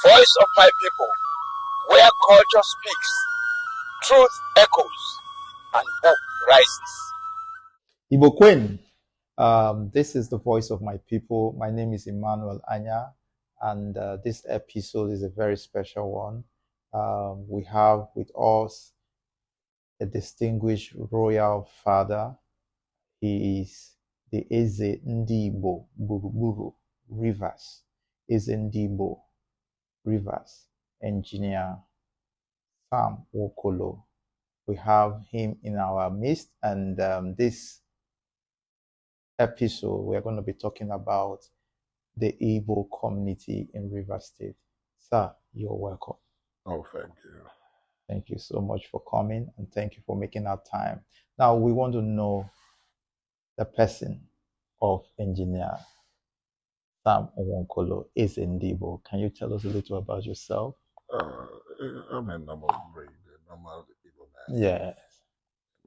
Voice of my people, where culture speaks, truth echoes, and hope rises. Igbo Queen, this is the voice of my people. My name is Emmanuel Anya, and this episode is a very special one. We have with us a distinguished royal father. He is the Eze Ndigbo Gburugburu Rivers, Eze Ndigbo Rivers engineer Samm Nwokolo. We have him in our midst, and this episode we're going to be talking about the Igbo community in Rivers State. Sir, you're welcome. Oh, thank you. Thank you so much for coming, and thank you for making our time. Now, we want to know the person of engineer Samm Nwokolo is Ndigbo. Can you tell us a little about yourself? I'm a normal breed, a normal Igbo man. Yes.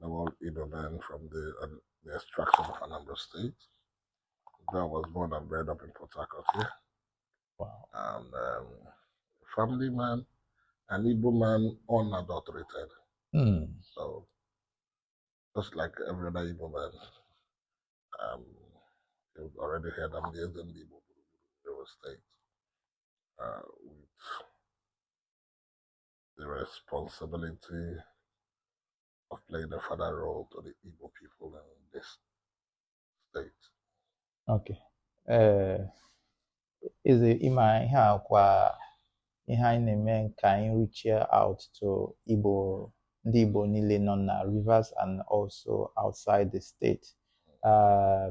Normal Igbo man from the extraction of Anambra State. I was born and bred up in Port Harcourt here. Wow. And family man, an Igbo man unadulterated. So, just like every other Igbo man, you've already heard I'm the Ndigbo Gburugburu State. With the responsibility of playing a father role to the Igbo people in this state. Okay. Is it in my hand ihe anyị na-eme ka anyị reach out to Igbo, ndị Igbo niile nọ na Rivers and also outside the state.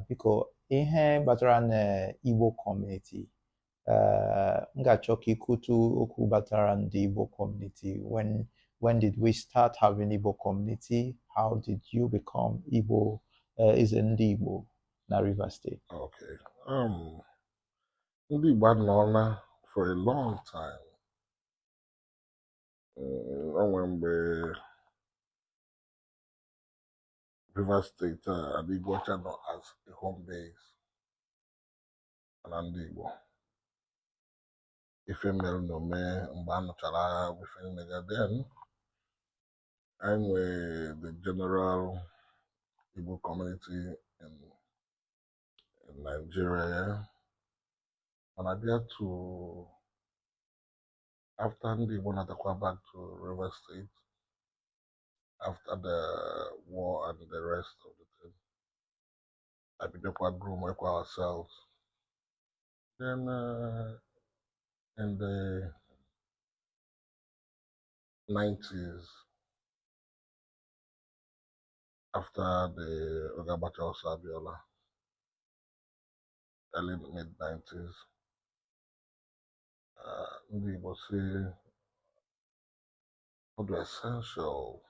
Because ihe batara na Igbo community, m ga-achọ ka ikutu okwu batara ndị Igbo community. When did we start having Igbo community? How did you become Igbo? Is ndị Igbo na Rivers State? Okay. Ndị Igbo anọla for a long time. Onwe mgbe Rivers State and Igbo Channel as a home base na ndị Igbo. Ife mere na ome mgbe a nụchara agha ife niile then and the general Igbo community in Nigeria. And I get to after ndị Igbo natakwa back to Rivers State after the war and the rest of the thing. I began to groom ourselves. Then in the 90s, after the Ogabacha Sabiola, early mid-90s, ndị Igbo say what was essential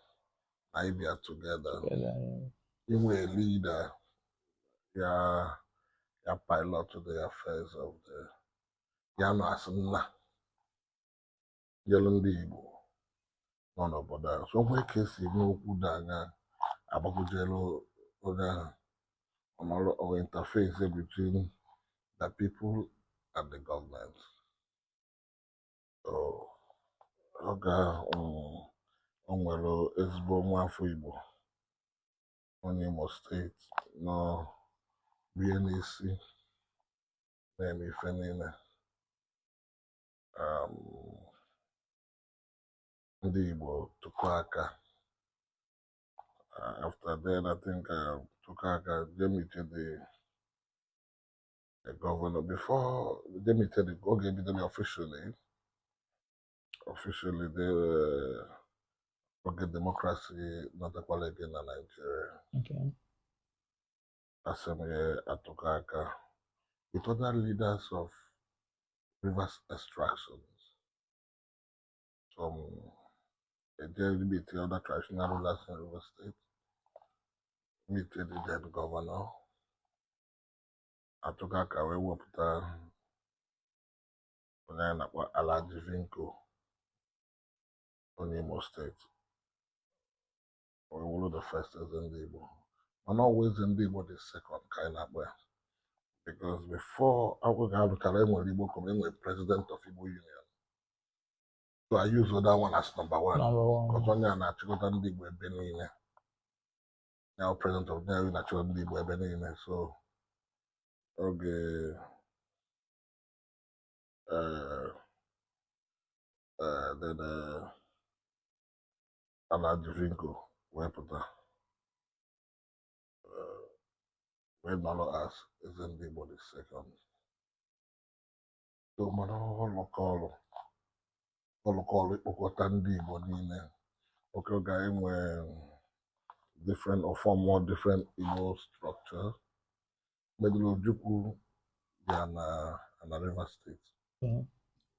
I be together. You were a leader, yeah, pilot to the affairs of the Yano Asana. Yellow ndị Igbo nọ n'obodo ahụ. So nwee ka esi eme okwu dị anya agbagojelu onye ahụ or interface between the people and the government. So oge o nwere ezigbo nwa afọ Igbo onye Imo steeti nọ bie n'isi na-eme ife niile. Ndị Igbo tụkọ aka. After then, I think tụkọ aka they meted the governor before they meted the go give them officially they forget democracy not equal again in Nigeria. Okay. Assembly atụkọ aka with other leaders of Rivers extractions. Some LGBT other traditional rulers in Rivers State meted the then governor. Atụkọ aka wee wepụta onye a na-akpọ Alhaji Vinko onye Imo State. We were the first as ndị Igbo. And always ndị Igbo the second kind of way. Because before I would have Igbo coming with president of Igbo Union. So I use that one as number one. Number one. Because only an Ndigbo ebe niile. Now president of now natural Ndigbo ebe niile. So okay, then Alajuvinko wepụta wee nọrọ as eze Ndigbo the second. So mana ọlụkọlụ ịkpọkọta ndị Igbo niile. Okay, ga-enwe different or form more different Igbo structure. Medulu Ojukwu bịa na Rivers State.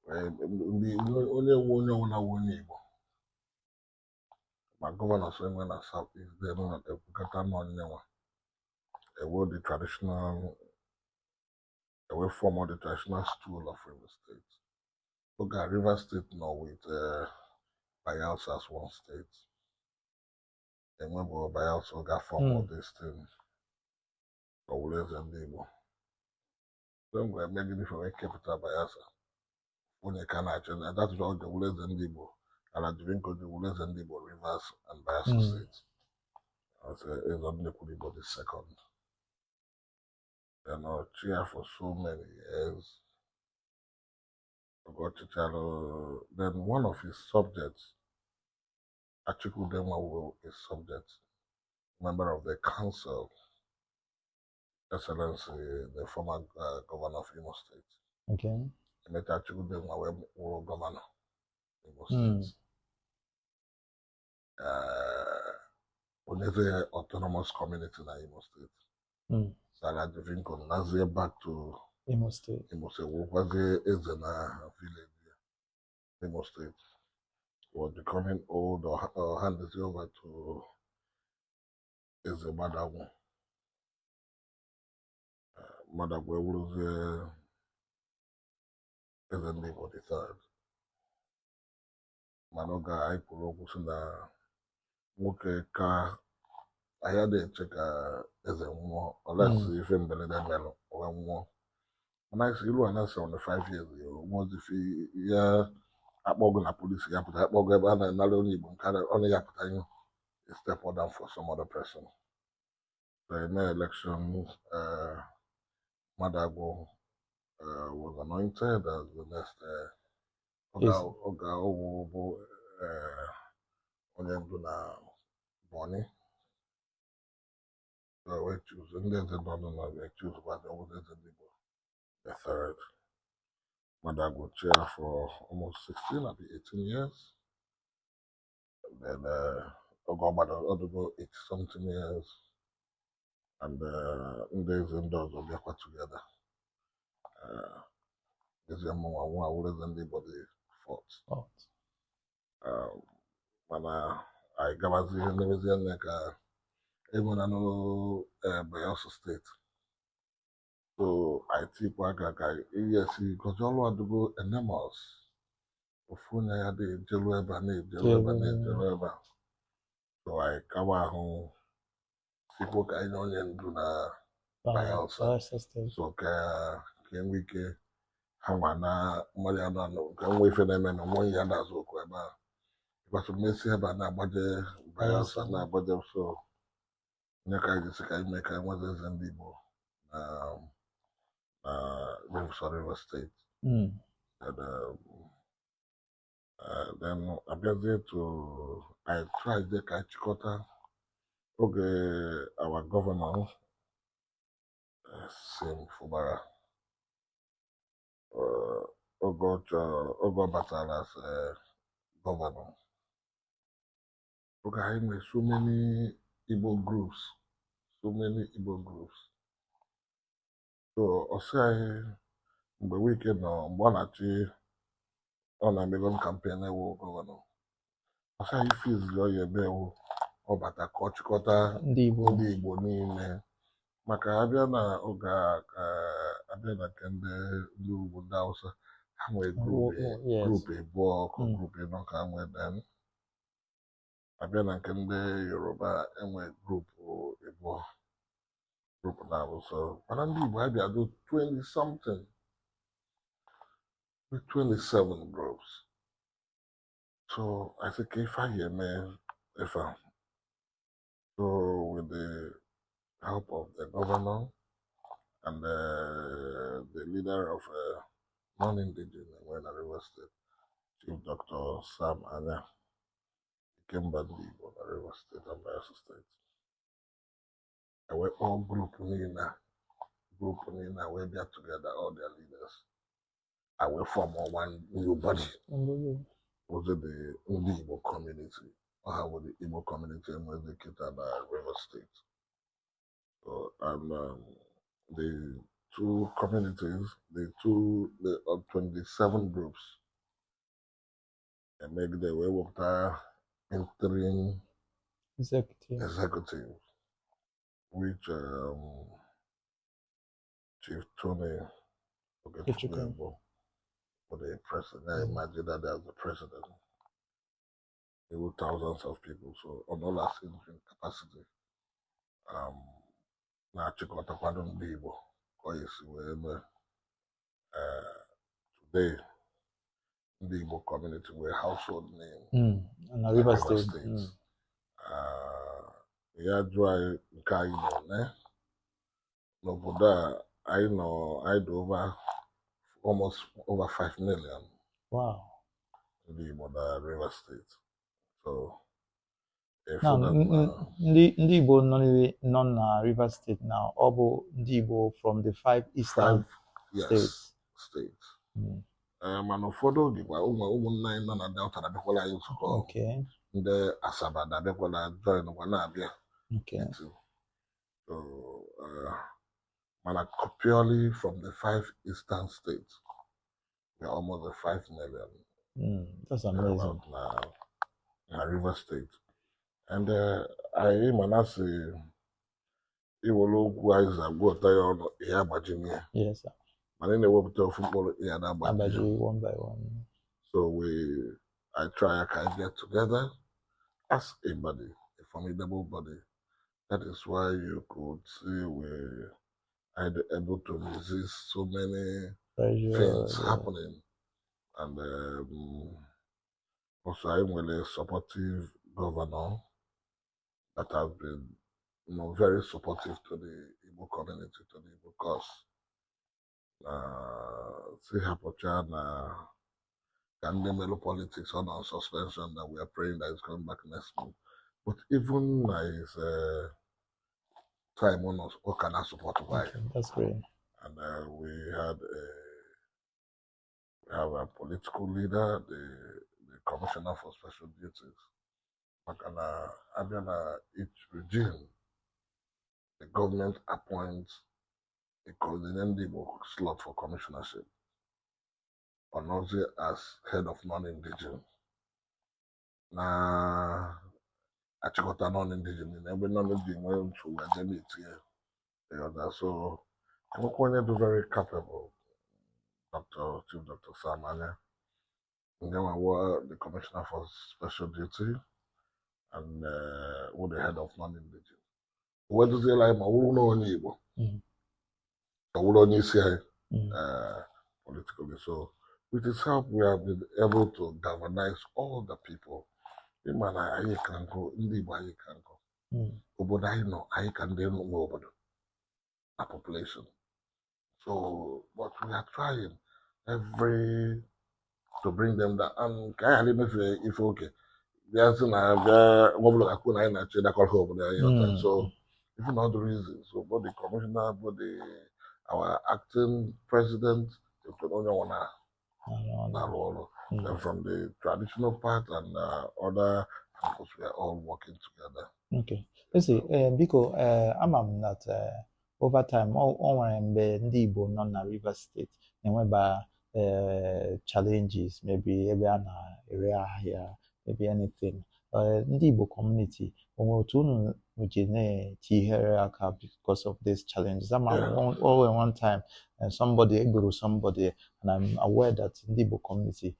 Onye nwe onye ọbụla nwe onye Igbo. My governor so when I South East, they don't have to nwa. Away the traditional, away form of the traditional stool of River State. Okay, River State now with Bayelsa as one state. And when we Bayelsa got form of this thing, always and Ndigbo. Then we make it different capital Bayelsa. When you can actually, and that's all the always and Ndigbo. And I drink the always and Ndigbo rivers and Bayelsa State. As a Ndigbo the second. Chair for so many years. Then one of his subjects, Achikudemwa is subject, member of the council, Excellency, the former governor of Imo State. Okay. And that Achikudemwa were governor of Imo State. Only autonomous community in Imo State. Sarah Devinko Nazi back to Imo State. Imo State was a village. Imo State was becoming old or handed over to Eze Madagwo. Madagwo was Eze Ndigbo the third. Manoga I kwuru okwu sị na nwoke ka ahịa na-eche ka eze nwụọ ọlesi ife mberede merụ wee nwụọ. Mana isi ilu a na 75 years nwozifi ya akpọgụ na polisi ya pụta akpọgụ ebe a na-anara onye Igbo nke ọnụ ya pụta ihe step down for some other person. So in the election, Madagwo was anointed as the next Oga Owo onye ndu na Bonny. So we choose, and then we choose what was the third. Madagwo chair for almost 16, maybe 18 years. And then Ogo 80 something years. And Ndezi and Dogs will be together. This is one always anybody fought. When I got even I know Bayelsa State. So I think yes, because you all want to go enormous. Ofuna ya de Jelueba. So I cover home. People can only do na Bayelsa. So can we get Hawana Mariana can we for them and 1 year that's okay. Because we may say about na budget Bayelsa na budget so Neka just make I was in Ndigbo. River State. And then I get there to I tried the Kachikota. Okay, our governor, Samm Fubara, Ogo Batala's governor. Okay, I met so many Igbo groups. So, I mgbe wike nọ mgbe ọ na-achị ọ na-emego campaign ewu gọvanọ ọsa ife izizi ọ ya ebe ewu ọ bata ka ọ chịkọta ndị Igbo niile maka abịa na oge abịa na nke ndị ugwu ndị Hausa ha nwere grupu abụọ ka grupu ịnọ ka ha nwee den abịa na nke ndị Yoruba enwe grupu abụọ grupu na Hausa mana ndị Igbo abịa do 20 something with 27 groups. So I think if I hear me, if I so with the help of the governor and the leader of non-indigenous when I River State, Chief Dr. Samm came back Ndigbo, River State and Bayelsa State. I went all group Nina, we get together, all their leaders. I went from one new body. Was it the Ndigbo community? Or how would the Igbo community educated by River State? So the two communities, the 27 groups, and make the way with our interim executive, which Chief Tony Okechukwu for the president. I imagine that as the president, there were thousands of people. So on all our interim capacity, now Chikota Kwadon Ndigbo, today Ndigbo community were household name in River State. Ya jụọ anyị nke anyị nọ n'obodo a anyị nọ anyị dị almost over 5 million. Wow. Ndigbo na River State. So now Ndigbo nọ na River State now, ọ bụ Ndigbo from the 5 eastern states. Mana ụfọdụ ogekwa ụmụnna anyị nọ na Delta na-abịakwala anyị nzukọ. Ndị Asaba na-abịakwala join kwa na-abịa. So purely from the 5 eastern states, we are almost a 5 million. That's amazing. Na River State. And I say iwolo ogwu anyị zagwọta ya ọnụ ihe agbajimi ya. Yes, sir. Mana na-ewepụta ofu mkpụrụ ihe na-agbaji one by one. So I try to get together as a body, a formidable body. That is why you could see we are able to resist so many things happening. And also I'm really a supportive governor that has been very supportive to the Igbo community, to the Igbo cause. See Hapocha and the politics on suspension that we are praying that it's coming back next month. But even his time on us, what can I support? That's great. And we have a political leader, the Commissioner for Special Duties. Each regime, the government appoints a coordinating slot for commissionership. Onozie as head of non-indigenous. Na achịkọta non-indigenous ebe non-indigenous nwere ntụ wee meet here. So enwekwa onye dị very capable, Chief Dr. Samm, and then the Commissioner for Special Duty and with the head of non-indigenous. Where does he like ma wuru no onye Igbo? Wuru onye isi anyị politically. So with his help, we have been able to galvanize all the people. Imana ayi kanko, Ndigbo ayi kanko. Obodo ayi no ayi kande no obodo. A population. So, but we are trying to bring them down. And kaya if okay, there's so even all the reasons. So both the commissioner, both our acting president, the only one. And from the traditional part and other peoples, we are all working together. Okay. Let's see, because I'm that over time, all Ndigbo non River State, and whereby challenges, maybe area here, maybe anything. Ndigbo community, because of these challenges. I'm all at one time, and somebody Gburugburu somebody, and I'm aware that Ndigbo community,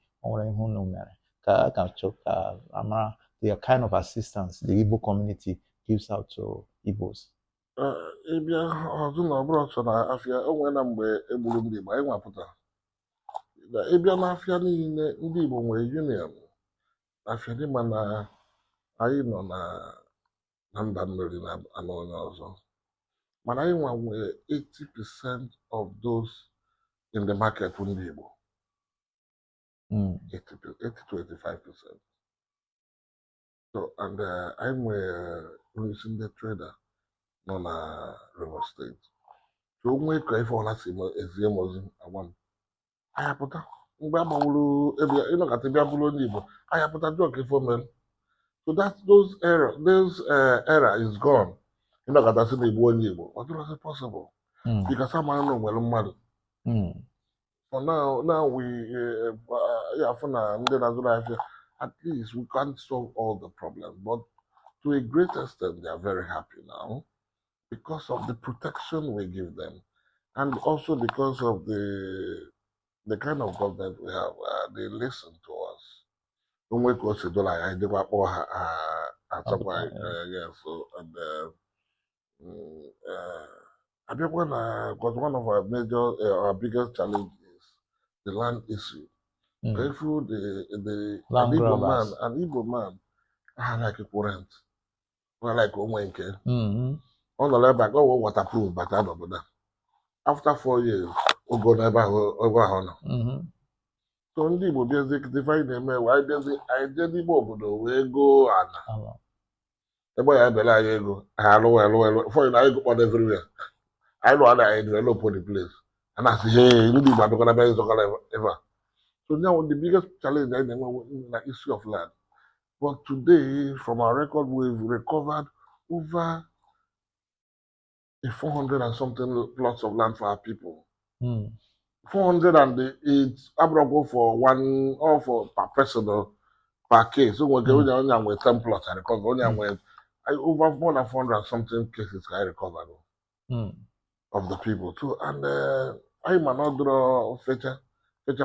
the kind of assistance the Igbo community gives out to Igbos. Ịbịa ọzọ na ọbụrụ ọsọ na afịa onwe na mgbe egburu ndị Igbo anyị nwapụta ịbịa n'afịa niile ndị Igbo nwere union afịadị mana anyị nọ na mba mmiri na anụ onye ọzọ mana anyị nwa nwere 80% of those in the market ndị Igbo 80 to 85%. So and anyị nwere onyeisi ndị trader nọ na Rivers State. So onwe ka ife ọla si ezie m ozi agwa m anyị apụta mgbe a gbanwuru ebe ịnọkọta bịa bụrụ onye Igbo anyị apụta jụọ ka ife omere. So those era is gone. Ịnọkọta si na Igbo onye Igbo ọ dịrọzi possible because amara na onwere mmadụ. For now we afọ na ndị na-azụrụ ahịa at least we can't solve all the problems, but to a great extent they are very happy now because of the protection we give them and also because of the kind of government we have. They listen to us. Onwe ka o si dọla ya dịkwa kpọọ ha achọkwa yeah, so and abịakwa na because one of our our biggest challenges is the land issue. If the Land grabbers. an Igbo man, I like a current. I like Owenke. On the left back, oh, waterproof, but I don't know. After 4 years, we go never over honor. So Ndigbo divide them. Why does it? I did the bobo we go and the boy I go. Hello. For you, I go on everywhere. I know I develop on the place, and I say, hey, Ndigbo, I'm gonna be ever. So now the biggest challenge is the issue of land. But today, from our record, we've recovered over 400 and something plots of land for our people. 408 abrogo for one or for per person or per case. So we're going on with 10 plots I recover. Only with over more than 400 and something cases I recovered of the people too. And I'm another feature. That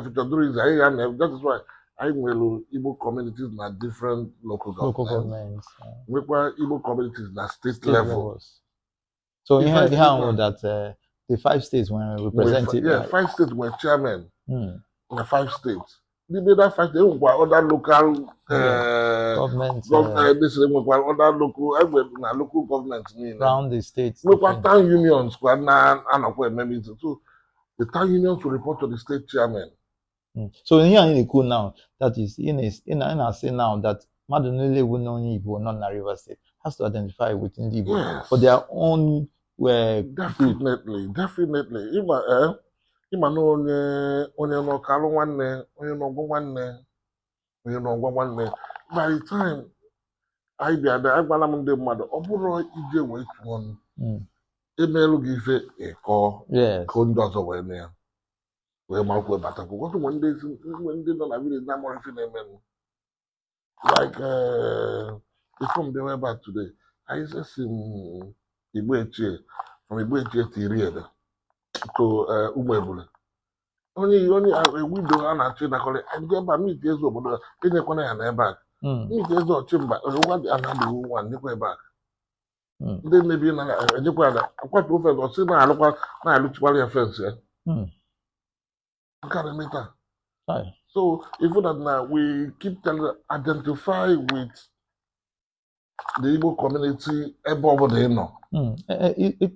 is why I will Igbo communities na different local governments. We require Igbo communities na state levels. So you have that the 5 states when represented. Yeah, 5 states were chairman. In the 5 states. The other 5 states were other local governments. This were other local governments around the states. We were town unions. So the town unions will report to the state chairman. So here in the cool now, that is in I say now that Madonele will know Igbo, not na River State, has to identify with Ndigbo for their own definitely. Ima no onye no kalu nwanne, onye no gwa nwanne. By the time I be ada agbala m ndị mmadụ, ọ bụrụ ije wee tụọ ọnụ. Emelu gị ife ịkọ ka ndị ọzọ wee mee ya. Wee makwa bata kwụkwọ when ndị nọ na village na amụrụ ife na-eme. Like before they were back today, I just seen Igbo Echie from Igbo Echie to Iriede to Umebule. Only a widow and a trainer call it, and get by meet years old, in the corner and back. Meet years old chamber, what another one, they back. Then maybe another, quite over or see my local, my look to your fence. So even that now we keep telling identify with the Igbo community above the no.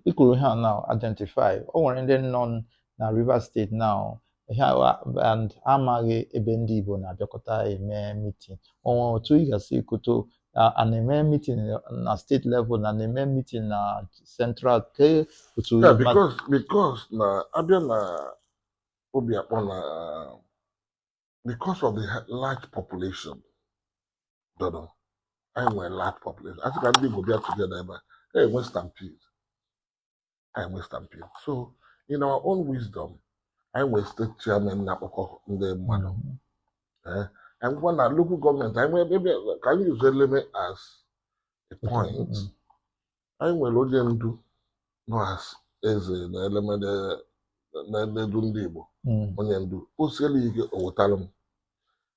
Equal here now identify. Or and then non na River State now. And Amage Ndigbo na Dakota a meeting. Or 2 years ago an meeting na state level na meeting na central Yeah, because na Abia na because of the large population, I'm a large population. I think I'm going to be together, but hey, Western Peel. So, in our own wisdom, I was state chairman na the madam. And when I local government, I may maybe can use the limit as a point. I will do no as an element na Ndigbo. Onye ndu oseli ike owotalum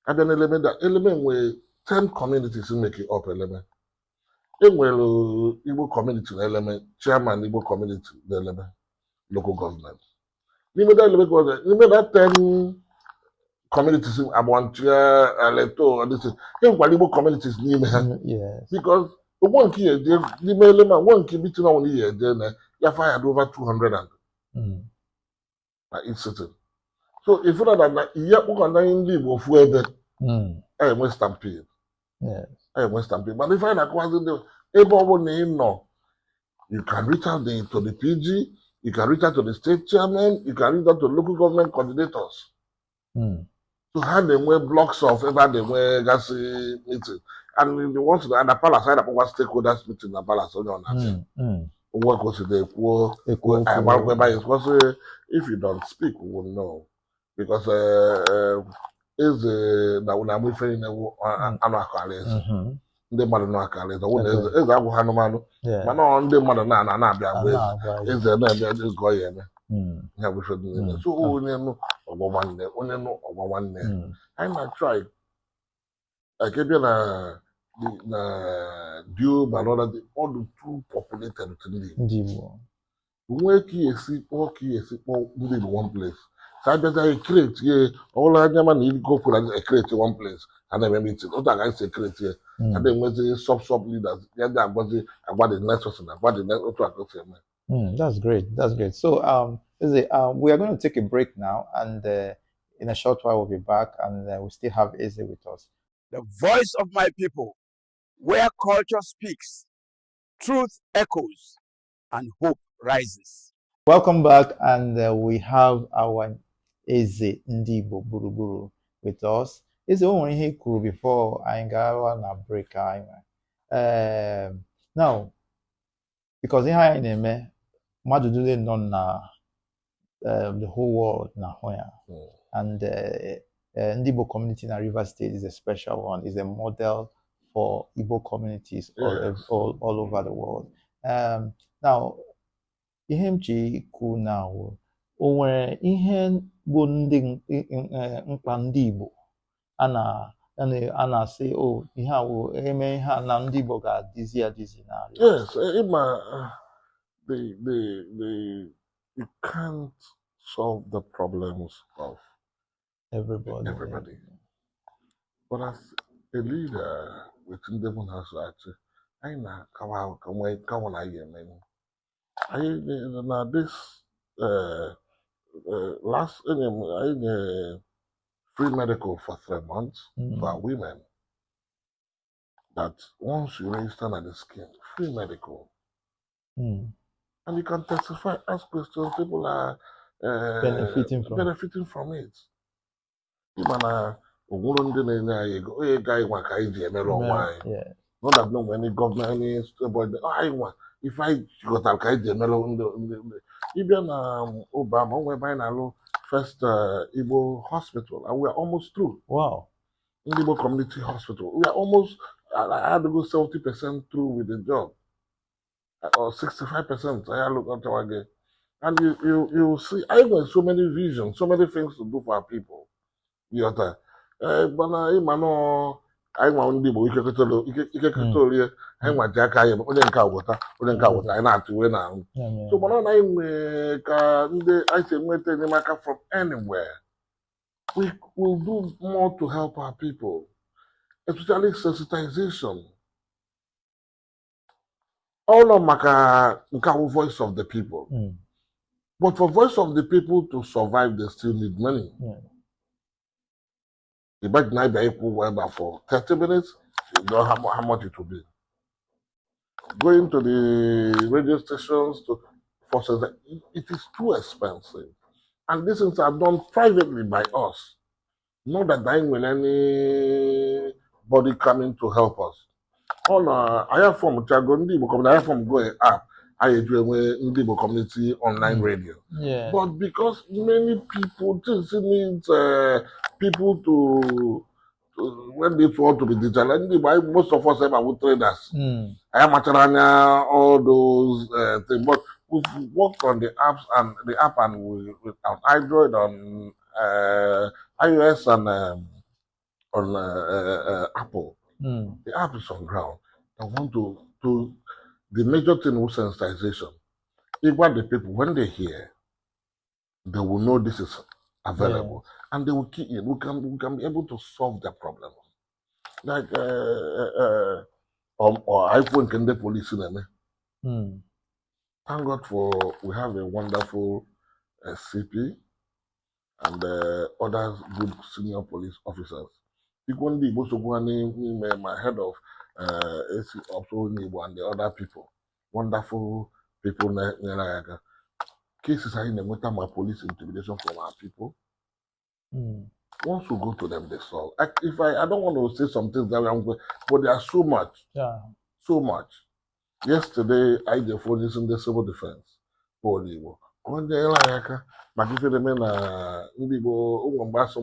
abịa na element where 10 communities make it up element enwere Igbo community element chairman Igbo community element local government n'ime that 10 communities Abwantia, Leto, and this is Igbo communities near me. Yes. Because the one key, the mailman, one key between only here, then you fired over 200 and each city. So if you know that, yeah, we can name Ndigbo for the West Stampede. Yes. West Stampede. But if I acquire the able name, no, you can reach out to the PG, you can reach out to the state chairman, you can reach out to local government coordinators. To have them wear blocks of ever they wear gas meeting. And they want to and the palace side of what stakeholders meeting the palace on that. What goes to the if you don't speak, we will know. Because is that when I'm referring to ndị mmadụ na-aka alaeze eze agwụ ha anụmanụ mana ọ ndị mmadụ na-abịa agwa eze na-abịa ego ya eme ya bụ ife dị niile so onye nụ ọgbọ nwanne onye nụ ọgbọ nwanne anyị na-try ekebịa na dio balọra dị ọdụ too populated ndị Igbo nwee ka esi kpọọ ndị Igbo one place so abịaza create ye ọbụla anya ma na igo kwuru create one place and then meeting otu agaghị si create ye and then nwezi sub leaders ya dị agwazi agwa the next person agwa the next otu akọsi eme. That's great. So we are going to take a break now, and in a short while we'll be back, and we still have Eze with us. The voice of my people, where culture speaks, truth echoes, and hope rises. Welcome back, and we have our Eze Ndigbo Gburugburu with us. Eze only he could before I go na break. Now, because here in Eme, Madudule non na the whole world na hoya, and Ndigbo community in Rivers State is a special one. Is a model for Igbo communities all over the world. Now, ihe m ji kwu na o nwere ihe bụ ndị mkpa ndị Igbo a na-asị ihe a wụ eme ihe a na ndị Igbo ga-adịzi na yes you can't solve the problems of everybody. But as a leader within the house, I know how I am. Now this last I free medical for 3 months for women. That once you register at the scheme, free medical, and you can testify, ask questions. People are benefiting from it. Not that no any government any if I got al even Obama we're buying a first Igbo hospital and we're almost through. Wow. Ndigbo community hospital. We are almost I had to go 70% through with the job. Or 65%. I look at our again. And you see I have so many visions, so many things to do for our people. But I want Ndigbo ike I want Jack I only water, I not to win now. So but I say from anywhere. We will do more to help our people, especially sensitization. All of Maka voice of the people. But for voice of the people to survive, they still need money. The back night by people for 30 minutes, you know how much it will be. Going to the radio stations to forces it is too expensive. And these things are done privately by us. Not that dying with anybody coming to help us. I have from Ndigbo community, I have from going up. I do Ndigbo community online radio. Yeah. But because many people just need people to when they want to be digital, most of us are traders. I am all those things, but we've worked on the apps and the app and with Android on iOS and on Apple. The app is on ground. I want to the major thing was sensitization. Even the people when they hear, they will know this is available, and they will key in. We can be able to solve their problems. Like or iPhone can the police in them. Thank God for we have a wonderful CP and other good senior police officers. Equally, my head of AC also and the other people, wonderful people. Cases are in the matter my police intimidation from our people. Once we go to them, they solve. I don't want to say some things that but there are so much. Yeah. So much. Yesterday, I did for this in the civil defense for Ndigbo. One day, like, Makisi remain Ndigbo, Umbaso,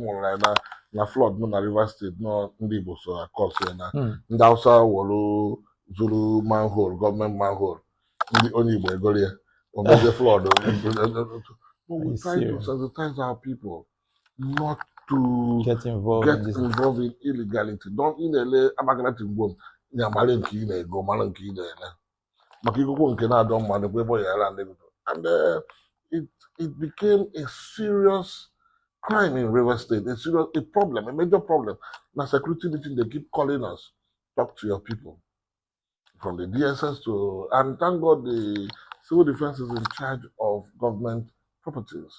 na flood, no, na River State, no, Ndigbo, so I call say na Ndausa, Wolo, Zulu manhole, government manhole, the only way go there, or the flood. But we try to sensitize our people not to get involved in illegality. Don't in the amaganati boom. Nyamalenki na ego malenki na ene. Maka ikuku nke na-adọ mma na ebe ya ala ndị and it became a serious crime in River State, a problem, a major problem. Now security meeting, they keep calling us, talk to your people. From the DSS to, and thank God the civil defense is in charge of government properties.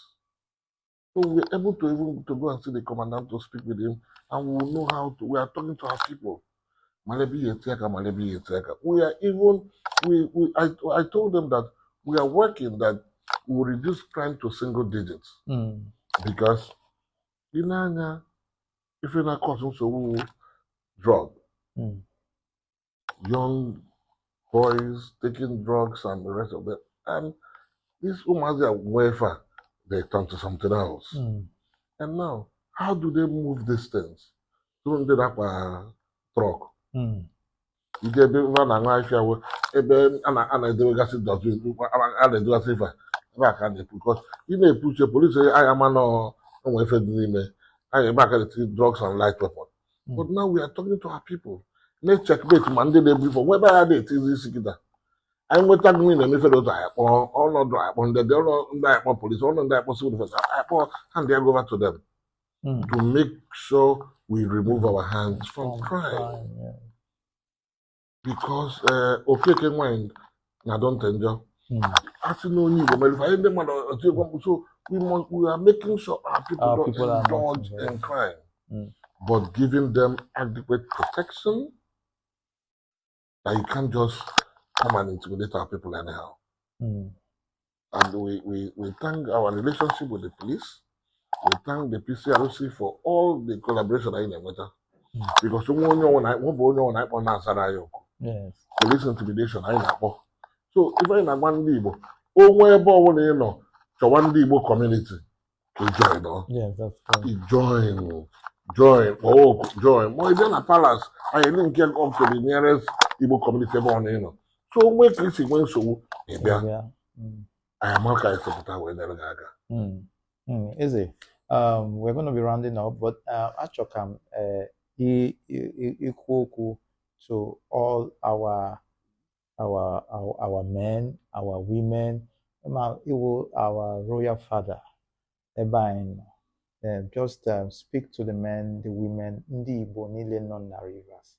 So we're able to even to go and see the commandant to speak with him, and we will know how to, we are talking to our people. We are even I told them that we are working that we will reduce crime to single digits. Because if you're not causing so drug, young boys taking drugs and the rest of them, and these women are welfare, they turn to something else. And now, how do they move these things? Don't they have a truck? You get one and I shall ebe ana edewegasị dọtụ a na-edegasị ife ebe aka na-epu because ị na-epuche polisi agha ma nọ onwe ife dị n'ime anyị ebe aka na-eti drugs and light weapon. But now we are talking to our people. Na-checkmate ma ndị na-ebu ife nwe ebe agha na-etizi isi kịta anyị nweta gị na emefe ụzọ anyị kpọọ ọnọdụ akpọ ndị akpọ polisi ọnọdụ ndị akpọ civil defense akpọ hand they go over to them to make sure we remove our hands from crime. Because okeke nwanyị na don't enjoy. As you know, so we are making sure our people don't indulge in crime, but giving them adequate protection. That you can't just come and intimidate our people anyhow. And we thank our relationship with the police. We thank the PCRC for all the collaboration in the matter. Because police intimidation, I know. So if I know one Ndigbo, where born you know, so one Ndigbo community, to join, no? Yes, that's good. Join. More than a palace, I didn't get up to the nearest Igbo community born, you know. So where can you went so? I am okay to with the Easy. We're going to be rounding up, but Achokam, equal to all our men, our women, our royal father. Just speak to the men, the women, Ndigbo niile nọ na Rivers.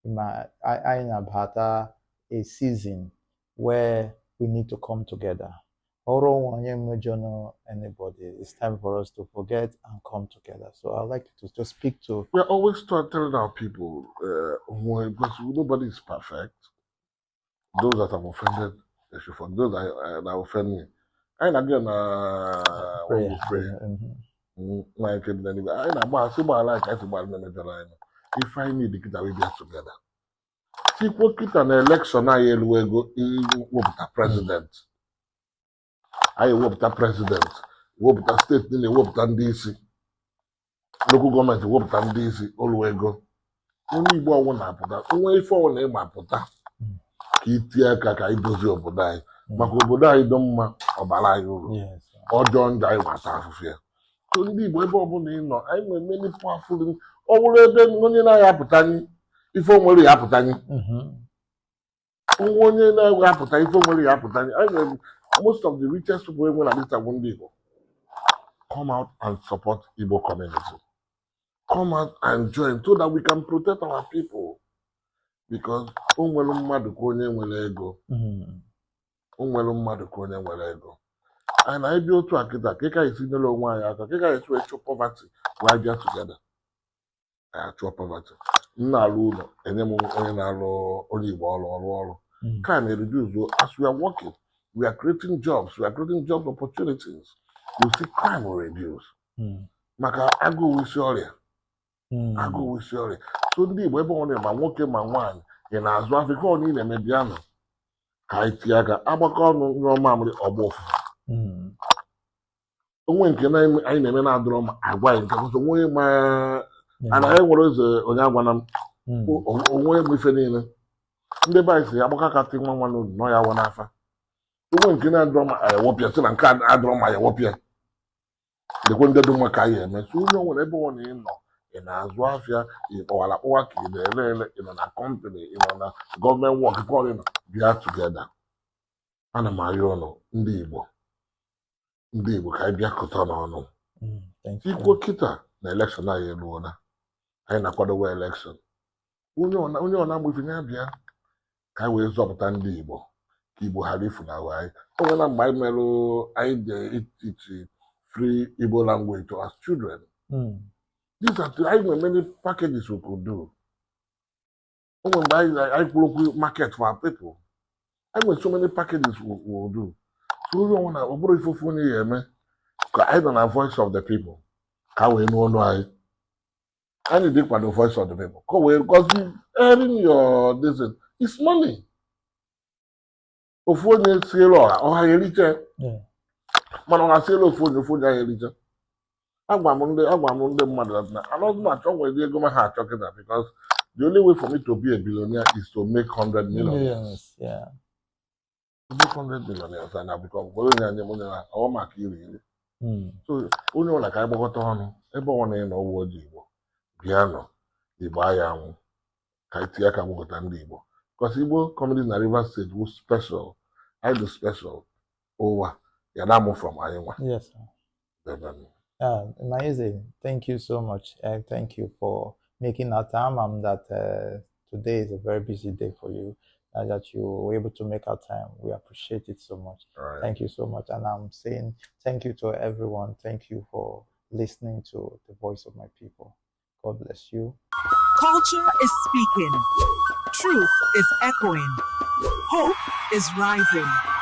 I na-abata a season where we need to come together. Anybody, it's time for us to forget and come together. So I'd like to just speak to. We're always telling our people, because nobody is perfect. Those that have offended, they should forgive. Those that offend me. And again, when we pray, like if I need the kid, we be together. See, what kid an election, I will go in the president. I work the president, work the state, then work the DC. Local government work the DC, always go. Only one happen that. Only for one happen that. Kitia kaka idozi obodai. Maka obodai don't ma obala yoro. Yes. Or John die was half of here. So indeed, we bobo ni no. I mean many powerful. Already then when you na yaputani, if only yaputani. When you na yaputani, if only yaputani. I mean. Most of the richest people even at least are one people. come out and support Igbo community. Come out and join so that we can protect our people. Because onwere mmadụ ka onye nwere ego. Onwere mmadụ ka onye nwere ego. And I be otu akịta ka ị ka esi nyere onwe anyị aka, ka ị ka esi wee chụọ poverty, wee bịa together. Chụọ poverty. M na-arụ ụlọ, enye m onye na-arụ onye Igbo ọrụ. Can reduce as we are working. We are creating jobs. We are creating job opportunities. You see, crime will reduce. Maka agụụ isi ọrịa. Agụụ isi ọrịa. So ndị Igbo ebe ọ na ma nwoke ma nwaanyị ị na-azụ Afrịka ọ niile emebianụ ka anyị tie aka agbakọ ọnụ nyụọ mamịrị ọgba ụfụfụ. Onwe nke anyị na-eme na-adọrọ ma agwa anyị nke ọzọ onwe ma anaghị nwere ụzọ onye agwana m onwe m ife niile. Ndị be anyị si agbakọ aka tị nwa n'obi nọ ya wa n'afa. Onwe nke na-adọrọ ma ayawọpịa sị na nke adọrọ ma ayawọpịa. Lekwe ndị dị mma ka anyị eme. So onye nwere ebe ọ na-ịnọ ị na-azụ afịa ị kpọwara akpọwa ka ị na-ele ị nọ na kọmpanị ị nọ na gọọmenti wọk kọrị nọ bịa tugeda. Ana m arịọ ụnụ ndị Igbo ka anyị bịakọta n'ọnụ. Ikwu kịta na elekshọn anyị eruola. Anyị na-akwadowe elekshọn. Onye ọ na-agba ife ya bịa ka anyị wee zọpụta ndị Igbo ka Igbo ghara ifunahụ anyị. O nwere mgbe anyị merụ anyị dị free Igbo language to our children. These are I know many packages we could do. Oh, when I broke market for our people. I know so many packages we will do. So we don't want to borrow for phone here, man. Because I don't have voice of the people. How we know why? I need to the voice of the people. Because you earning your this it's money. Of phone is sale or higher richer. Man on a sale of phone higher richer. Agwa m ndị mmadụ na anọghị m achọ nwere ego ma ha achọkịta because the only way for me to be a billionaire is to make 100 millions. To make 100 millionaires and I become onye anya m onye na ọ maka iri. So onye ọla ka anyị gbakọta ọnụ ebe ọ na-enọ ọwụ ọjị Igbo bịa nọ Igbo aya anwụ ka anyị tinye aka gbakọta ndị Igbo because Igbo community na Rivers State was special. I do special ụwa ya na amụ from anyị nwa. Yes, sir. Amazing. Thank you so much. Thank you for making our time. That today is a very busy day for you. That you were able to make our time. We appreciate it so much. Right. Thank you so much. And I'm saying thank you to everyone. Thank you for listening to the voice of my people. God bless you. Culture is speaking. Truth is echoing. Hope is rising.